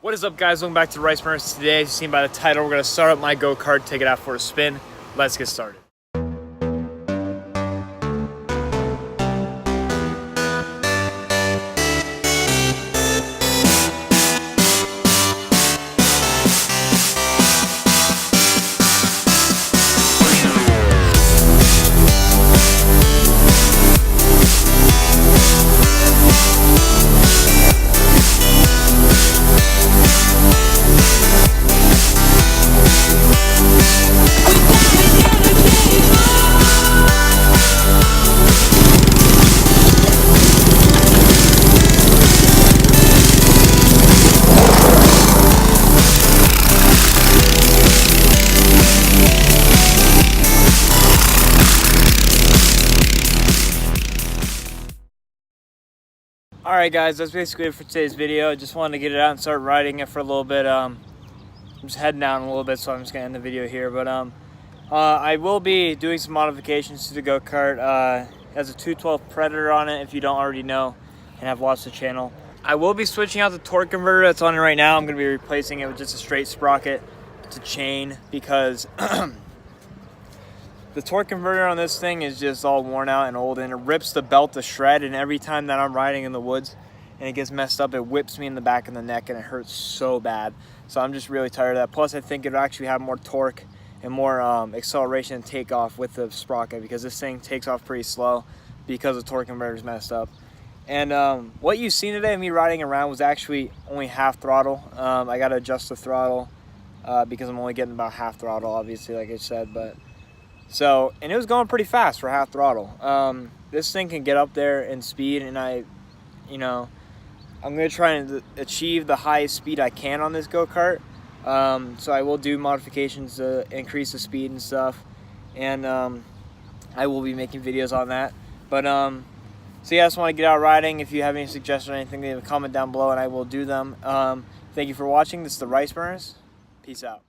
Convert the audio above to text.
What is up, guys? Welcome back to Rice Burners. Today, as you've seen by the title, we're going to start up my go-kart, take it out for a spin. Let's get started. Alright guys, that's basically it for today's video. I just wanted to get it out and start riding it for a little bit. I'm just heading down a little bit, so I'm just going to end the video here. But I will be doing some modifications to the go-kart. It has a 212 Predator on it, if you don't already know and have watched the channel. I will be switching out the torque converter that's on it right now. I'm going to be replacing it with just a straight sprocket to chain because the torque converter on this thing is just all worn out and old, and it rips the belt to shred. And every time that I'm riding in the woods and it gets messed up, it whips me in the back of the neck and it hurts so bad. So I'm just really tired of that. Plus I think it'll actually have more torque and more acceleration and takeoff with the sprocket, because this thing takes off pretty slow because the torque converter is messed up. And what you've seen today of me riding around was actually only half throttle. I got to adjust the throttle because I'm only getting about half throttle, obviously, like I said. And it was going pretty fast for half throttle. This thing can get up there in speed, and I'm going to try and achieve the highest speed I can on this go-kart. So I will do modifications to increase the speed and stuff, and I will be making videos on that. But so yeah, I just want to get out riding. If you have any suggestions or anything, leave a comment down below and I will do them. Thank you for watching. This is the Rice Burners. Peace out.